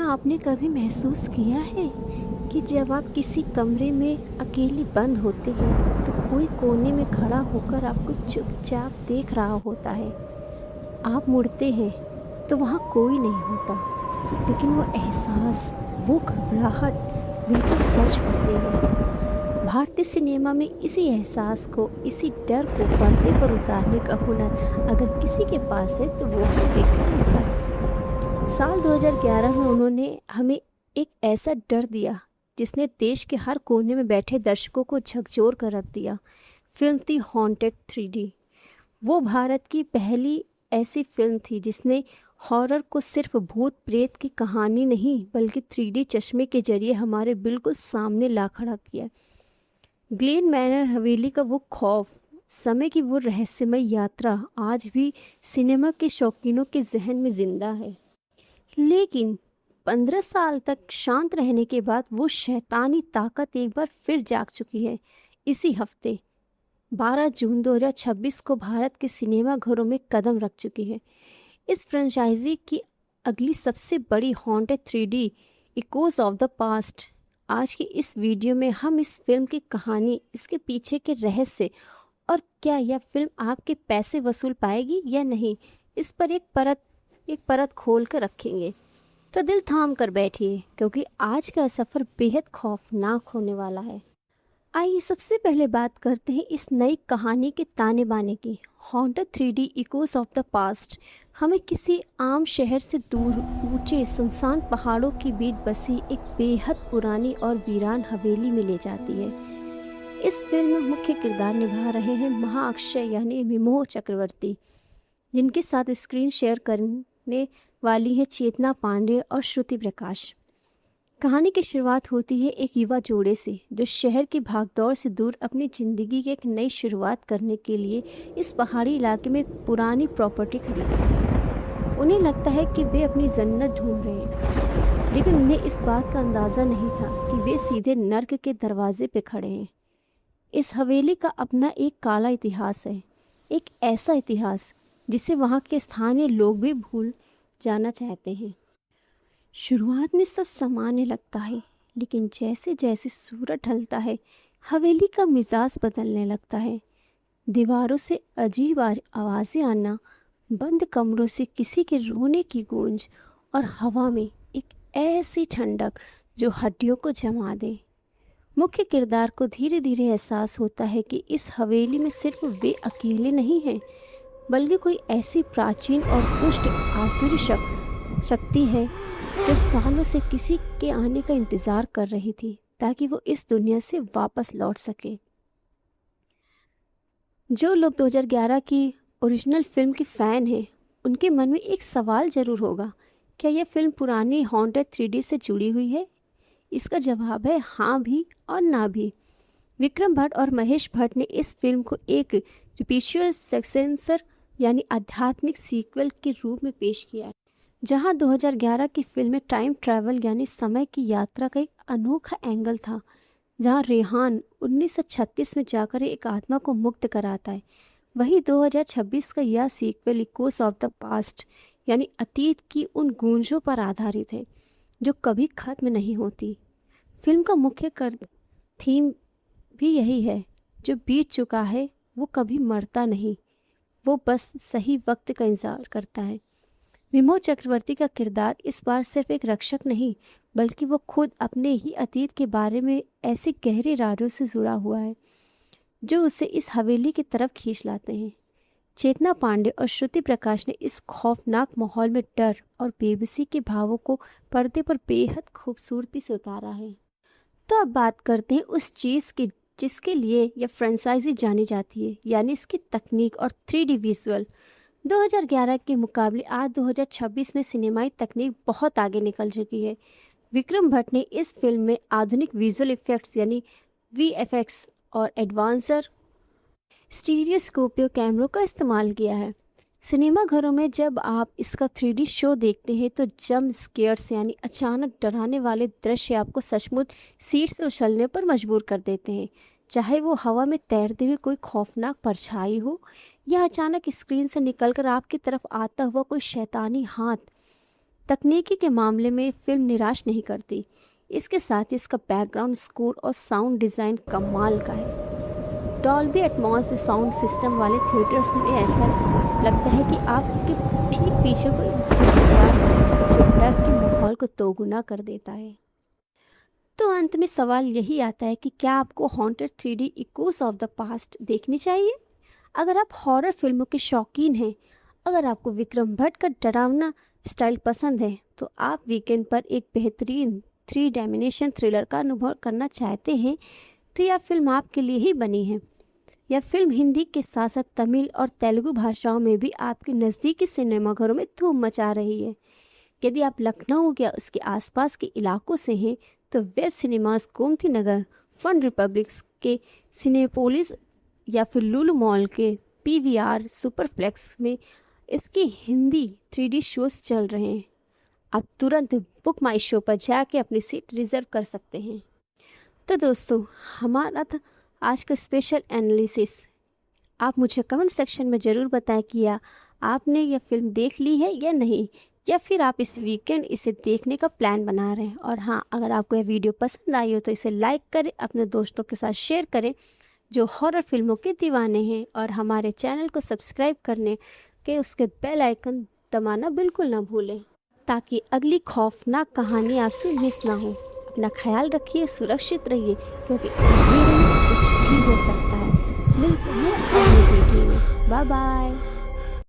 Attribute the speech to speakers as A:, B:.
A: आपने कभी महसूस किया है कि जब आप किसी कमरे में अकेले बंद होते हैं तो कोई कोने में खड़ा होकर आपको चुपचाप देख रहा होता है। आप मुड़ते हैं तो वहाँ कोई नहीं होता, लेकिन वो एहसास, वो घबराहट बिल्कुल सच होती है। भारतीय सिनेमा में इसी एहसास को, इसी डर को पर्दे पर उतारने का हुनर अगर किसी के पास है तो वो है विक्रम भट्ट। साल 2011 में उन्होंने हमें एक ऐसा डर दिया जिसने देश के हर कोने में बैठे दर्शकों को झकझोर कर रख दिया। फिल्म थी हॉन्टेड 3D। वो भारत की पहली ऐसी फिल्म थी जिसने हॉरर को सिर्फ भूत प्रेत की कहानी नहीं बल्कि 3D चश्मे के जरिए हमारे बिल्कुल सामने ला खड़ा किया। ग्लेन मैनर हवेली का वो खौफ, समय की वो रहस्यमय यात्रा आज भी सिनेमा के शौकीनों के जहन में जिंदा है। लेकिन 15 साल तक शांत रहने के बाद वो शैतानी ताकत एक बार फिर जाग चुकी है। इसी हफ्ते 12 जून 2026 को भारत के सिनेमा घरों में कदम रख चुकी है। इस फ्रेंचाइजी की अगली सबसे बड़ी haunted 3D echoes of the past. आज की इस वीडियो में हम इस फिल्म की कहानी, इसके पीछे के रहस्य और क्या यह फिल्म आपके पैसे वसूल पाएगी या नहीं, इस पर एक परत खोल कर रखेंगे। तो दिल थाम कर बैठिए क्योंकि आज का सफ़र बेहद खौफनाक होने वाला है। आइए सबसे पहले बात करते हैं इस नई कहानी के ताने बाने की। Haunted 3D echoes of the past हमें किसी आम शहर से दूर ऊंचे सुनसान पहाड़ों के बीच बसी एक बेहद पुरानी और वीरान हवेली में ले जाती है। इस फिल्म में मुख्य किरदार निभा रहे हैं महाअक्षय यानी विमोह चक्रवर्ती, जिनके साथ स्क्रीन शेयर करने वाली है चेतना पांडे और श्रुति प्रकाश। कहानी की शुरुआत होती है एक युवा जोड़े से जो शहर की भागदौड़ से दूर अपनी ज़िंदगी की एक नई शुरुआत करने के लिए इस पहाड़ी इलाके में एक पुरानी प्रॉपर्टी खरीदते हैं। उन्हें लगता है कि वे अपनी जन्नत ढूंढ रहे हैं, लेकिन उन्हें इस बात का अंदाज़ा नहीं था कि वे सीधे नर्क के दरवाजे पे खड़े हैं। इस हवेली का अपना एक काला इतिहास है, एक ऐसा इतिहास जिसे वहाँ के स्थानीय लोग भी भूल जाना चाहते हैं। शुरुआत में सब सामान्य लगता है, लेकिन जैसे जैसे सूरज ढलता है हवेली का मिजाज बदलने लगता है। दीवारों से अजीब आवाज़ें आना, बंद कमरों से किसी के रोने की गूंज और हवा में एक ऐसी ठंडक जो हड्डियों को जमा दे। मुख्य किरदार को धीरे धीरे एहसास होता है कि इस हवेली में सिर्फ वे अकेले नहीं हैं, बल्कि कोई ऐसी प्राचीन और दुष्ट आसुरी शक्ति है जो सालों से किसी के आने का इंतज़ार कर रही थी ताकि वो इस दुनिया से वापस लौट सके। जो लोग 2011 की ओरिजिनल फिल्म के फ़ैन हैं उनके मन में एक सवाल ज़रूर होगा, क्या यह फिल्म पुरानी हॉन्टेड 3D से जुड़ी हुई है? इसका जवाब है हाँ भी और ना भी। विक्रम भट्ट और महेश भट्ट ने इस फिल्म को एक स्पिरिचुअल सक्सेसर यानी आध्यात्मिक सीक्वल के रूप में पेश किया है। जहां 2011 की फिल्म में टाइम ट्रैवल यानी समय की यात्रा का एक अनोखा एंगल था, जहां रेहान 1936 में जाकर एक आत्मा को मुक्त कराता है, वहीं 2026 का यह sequel echoes of the past यानी अतीत की उन गूंजों पर आधारित है जो कभी खत्म नहीं होती। फिल्म का मुख्य थीम भी यही है, जो बीत चुका है वो कभी मरता नहीं, वो बस सही वक्त का इंतजार करता है। विमोह चक्रवर्ती का किरदार इस बार सिर्फ एक रक्षक नहीं बल्कि वो खुद अपने ही अतीत के बारे में ऐसे गहरे राजों से जुड़ा हुआ है जो उसे इस हवेली की तरफ खींच लाते हैं। चेतना पांडे और श्रुति प्रकाश ने इस खौफनाक माहौल में डर और बेबसी के भावों को पर्दे पर बेहद खूबसूरती से उतारा है। तो अब बात करते हैं उस चीज़ की जिसके लिए यह फ्रेंचाइजी जानी जाती है, यानी इसकी तकनीक और 3D विजुअल। 2011 के मुकाबले आज 2026 में सिनेमाई तकनीक बहुत आगे निकल चुकी है। विक्रम भट्ट ने इस फिल्म में आधुनिक विजुअल इफ़ेक्ट्स यानी VFX और एडवांसर स्टीरियोस्कोपिक कैमरों का इस्तेमाल किया है। सिनेमा घरों में जब आप इसका 3D शो देखते हैं तो जंप स्केयर्स यानी अचानक डराने वाले दृश्य आपको सचमुच सीट से उछलने पर मजबूर कर देते हैं, चाहे वो हवा में तैरते हुए कोई खौफनाक परछाई हो या अचानक स्क्रीन से निकलकर आपकी तरफ आता हुआ कोई शैतानी हाथ। तकनीकी के मामले में फिल्म निराश नहीं करती। इसके साथ ही इसका बैकग्राउंड स्कोर और साउंड डिज़ाइन कमाल का है। डॉल्बी एटमॉस साउंड सिस्टम वाले थिएटर्स में ऐसा लगता है कि आपके ठीक पीछे कोई फुसफुसा जो डर के माहौल को दोगुना कर देता है। तो अंत में सवाल यही आता है कि क्या आपको haunted 3D Eeco of the past देखनी चाहिए? अगर आप हॉरर फिल्मों के शौकीन हैं, अगर आपको विक्रम भट्ट का डरावना स्टाइल पसंद है, तो आप वीकेंड पर एक बेहतरीन 3 डायमेंशन थ्रिलर का अनुभव करना चाहते हैं, तो यह फिल्म आपके लिए ही बनी है। यह फिल्म हिंदी के साथ साथ तमिल और तेलुगु भाषाओं में भी आपके नज़दीकी सिनेमाघरों में धूम मचा रही है। यदि आप लखनऊ या उसके आसपास के इलाकों से हैं, तो web cinemas Gomti Nagar, fun republics के सिनेपोलिस या फिर लुलु मॉल के PVR सुपरप्लेक्स में इसकी हिंदी 3D शोज चल रहे हैं। आप तुरंत बुक माई शो पर जाके अपनी सीट रिज़र्व कर सकते हैं। तो दोस्तों, हमारा था आज का स्पेशल एनालिसिस। आप मुझे कमेंट सेक्शन में ज़रूर बताएं कि या आपने यह फिल्म देख ली है या नहीं, या फिर आप इस वीकेंड इसे देखने का प्लान बना रहे हैं। और हाँ, अगर आपको यह वीडियो पसंद आई हो तो इसे लाइक करें, अपने दोस्तों के साथ शेयर करें जो हॉरर फिल्मों के दीवाने हैं, और हमारे चैनल को सब्सक्राइब करने के उसके बेल आइकन दबाना बिल्कुल ना भूलें, ताकि अगली खौफनाक कहानी आपसे मिस ना हो। अपना ख्याल रखिए, सुरक्षित रहिए, क्योंकि अंधेरे में कुछ भी हो सकता है। मिलते हैं अगली वीडियो में। Bye bye.